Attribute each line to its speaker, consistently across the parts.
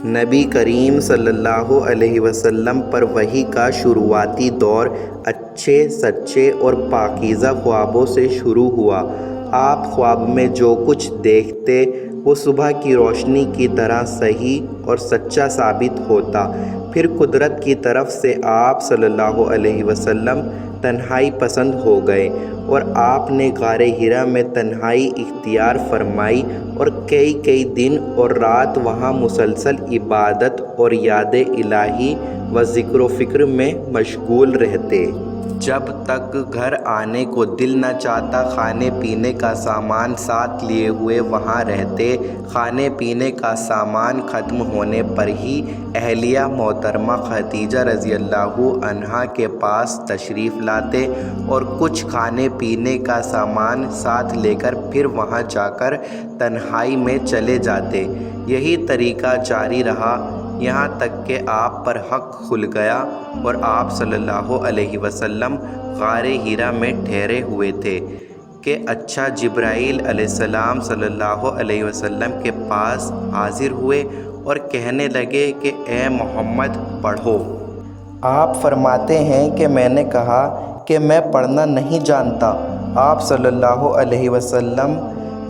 Speaker 1: نبی کریم صلی اللہ علیہ وسلم پر وحی کا شروعاتی دور اچھے سچے اور پاکیزہ خوابوں سے شروع ہوا۔ آپ خواب میں جو کچھ دیکھتے وہ صبح کی روشنی کی طرح صحیح اور سچا ثابت ہوتا۔ پھر قدرت کی طرف سے آپ صلی اللہ علیہ وسلم تنہائی پسند ہو گئے اور آپ نے غار حرا میں تنہائی اختیار فرمائی اور کئی دن اور رات وہاں مسلسل عبادت اور یاد الہی و ذکر و فکر میں مشغول رہتے۔ جب تک گھر آنے کو دل نہ چاہتا کھانے پینے کا سامان ساتھ لیے ہوئے وہاں رہتے۔ کھانے پینے کا سامان ختم ہونے پر ہی اہلیہ محترمہ خدیجہ رضی اللہ عنہا کے پاس تشریف لاتے اور کچھ کھانے پینے کا سامان ساتھ لے کر پھر وہاں جا کر تنہائی میں چلے جاتے۔ یہی طریقہ جاری رہا یہاں تک کہ آپ پر حق کھل گیا اور آپ صلی اللہ علیہ وسلم غار حرا میں ٹھہرے ہوئے تھے کہ اچھا جبرائیل علیہ السلام صلی اللہ علیہ وسلم کے پاس حاضر ہوئے اور کہنے لگے کہ اے محمد پڑھو۔ آپ فرماتے ہیں کہ میں نے کہا کہ میں پڑھنا نہیں جانتا۔ آپ صلی اللہ علیہ وسلم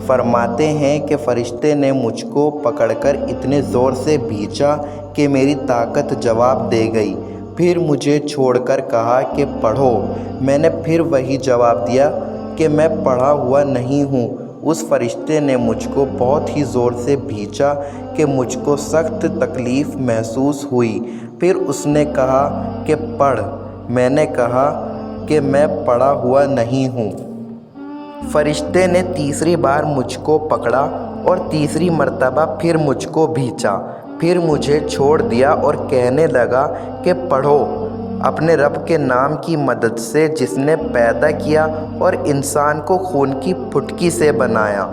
Speaker 1: فرماتے ہیں کہ فرشتے نے مجھ کو پکڑ کر اتنے زور سے بھینچا کہ میری طاقت جواب دے گئی۔ پھر مجھے چھوڑ کر کہا کہ پڑھو۔ میں نے پھر وہی جواب دیا کہ میں پڑھا ہوا نہیں ہوں۔ اس فرشتے نے مجھ کو بہت ہی زور سے بھینچا کہ مجھ کو سخت تکلیف محسوس ہوئی۔ پھر اس نے کہا کہ پڑھ۔ میں نے کہا کہ میں پڑھا ہوا نہیں ہوں۔ فرشتے نے تیسری بار مجھ کو پکڑا اور تیسری مرتبہ پھر مجھ کو بھینچا۔ پھر مجھے چھوڑ دیا اور کہنے لگا کہ پڑھو اپنے رب کے نام کی مدد سے جس نے پیدا کیا اور انسان کو خون کی پھٹکی سے بنایا۔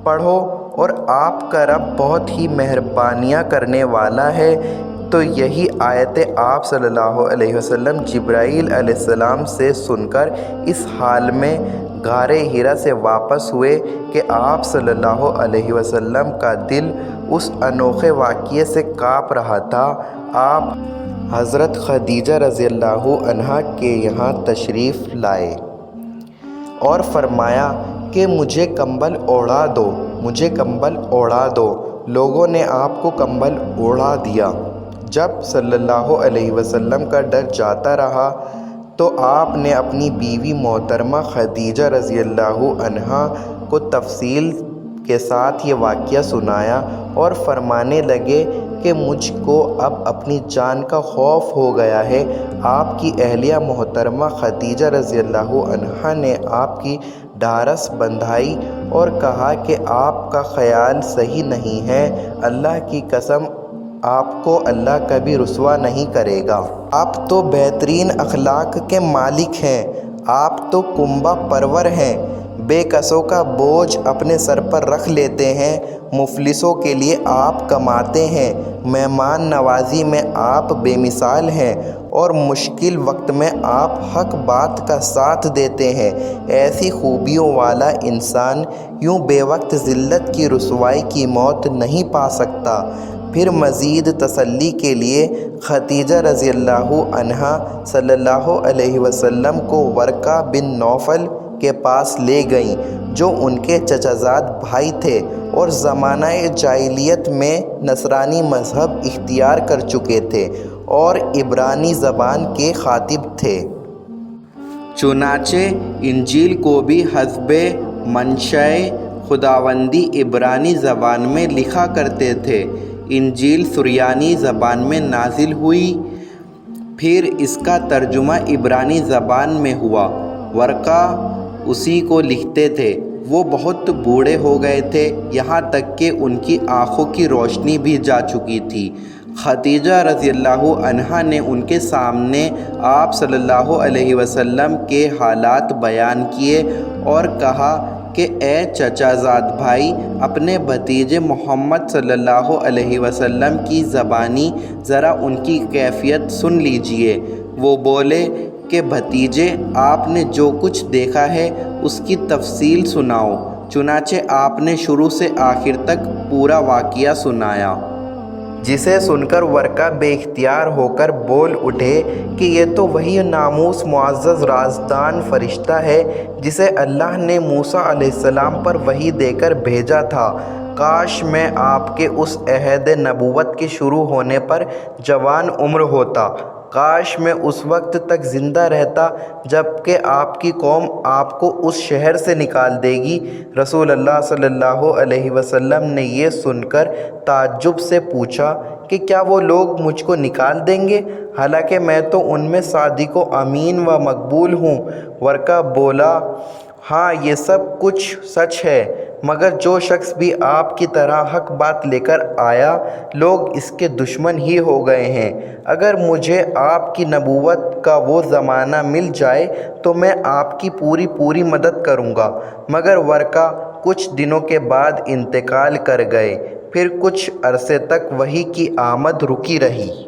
Speaker 1: پڑھو اور آپ کا رب بہت ہی مہربانیاں کرنے والا ہے۔ تو یہی آیت آپ صلی اللہ علیہ وسلم جبرائیل علیہ السلام سے سن کر اس حال میں غار حرا سے واپس ہوئے کہ آپ صلی اللہ علیہ وسلم کا دل اس انوکھے واقعے سے کانپ رہا تھا۔ آپ حضرت خدیجہ رضی اللہ عنہا کے یہاں تشریف لائے اور فرمایا کہ مجھے کمبل اوڑھا دو، مجھے کمبل اوڑھا دو۔ لوگوں نے آپ کو کمبل اوڑھا دیا۔ جب صلی اللہ علیہ وسلم کا ڈر جاتا رہا تو آپ نے اپنی بیوی محترمہ خدیجہ رضی اللہ عنہا کو تفصیل کے ساتھ یہ واقعہ سنایا اور فرمانے لگے کہ مجھ کو اب اپنی جان کا خوف ہو گیا ہے۔ آپ کی اہلیہ محترمہ خدیجہ رضی اللہ عنہا نے آپ کی ڈھارس بندھائی اور کہا کہ آپ کا خیال صحیح نہیں ہے، اللہ کی قسم آپ کو اللہ کبھی رسوا نہیں کرے گا۔ آپ تو بہترین اخلاق کے مالک ہیں، آپ تو کنبہ پرور ہیں، بے کسوں کا بوجھ اپنے سر پر رکھ لیتے ہیں، مفلسوں کے لیے آپ کماتے ہیں، مہمان نوازی میں آپ بے مثال ہیں اور مشکل وقت میں آپ حق بات کا ساتھ دیتے ہیں۔ ایسی خوبیوں والا انسان یوں بے وقت ذلت کی رسوائی کی موت نہیں پا سکتا۔ پھر مزید تسلی کے لیے خدیجہ رضی اللہ عنہا صلی اللہ علیہ وسلم کو ورقہ بن نوفل کے پاس لے گئیں جو ان کے چچا زاد بھائی تھے اور زمانہ جاہلیت میں نصرانی مذہب اختیار کر چکے تھے اور عبرانی زبان کے خاطب تھے۔ چنانچہ انجیل کو بھی حسب منشاء خداوندی عبرانی زبان میں لکھا کرتے تھے۔ انجیل سریانی زبان میں نازل ہوئی، پھر اس کا ترجمہ عبرانی زبان میں ہوا۔ ورقہ اسی کو لکھتے تھے۔ وہ بہت بوڑھے ہو گئے تھے، یہاں تک کہ ان کی آنکھوں کی روشنی بھی جا چکی تھی۔ خدیجہ رضی اللہ عنہا نے ان کے سامنے آپ صلی اللہ علیہ وسلم کے حالات بیان کیے اور کہا کہ اے چچا زاد بھائی، اپنے بھتیجے محمد صلی اللہ علیہ وسلم کی زبانی ذرا ان کی کیفیت سن لیجئے۔ وہ بولے کہ بھتیجے، آپ نے جو کچھ دیکھا ہے اس کی تفصیل سناؤ۔ چنانچہ آپ نے شروع سے آخر تک پورا واقعہ سنایا۔ جسے سن کر ورقہ بے اختیار ہو کر بول اٹھے کہ یہ تو وہی ناموس معزز رازدان فرشتہ ہے جسے اللہ نے موسیٰ علیہ السلام پر وحی دے کر بھیجا تھا۔ کاش میں آپ کے اس عہد نبوت کے شروع ہونے پر جوان عمر ہوتا، کاش میں اس وقت تک زندہ رہتا جب کہ آپ کی قوم آپ کو اس شہر سے نکال دے گی۔ رسول اللہ صلی اللہ علیہ وسلم نے یہ سن کر تعجب سے پوچھا کہ کیا وہ لوگ مجھ کو نکال دیں گے، حالانکہ میں تو ان میں صادق و امین و مقبول ہوں؟ ورقہ بولا، ہاں یہ سب کچھ سچ ہے، مگر جو شخص بھی آپ کی طرح حق بات لے کر آیا، لوگ اس کے دشمن ہی ہو گئے ہیں۔ اگر مجھے آپ کی نبوت کا وہ زمانہ مل جائے تو میں آپ کی پوری مدد کروں گا۔ مگر ورقہ کچھ دنوں کے بعد انتقال کر گئے، پھر کچھ عرصے تک وحی کی آمد رکی رہی۔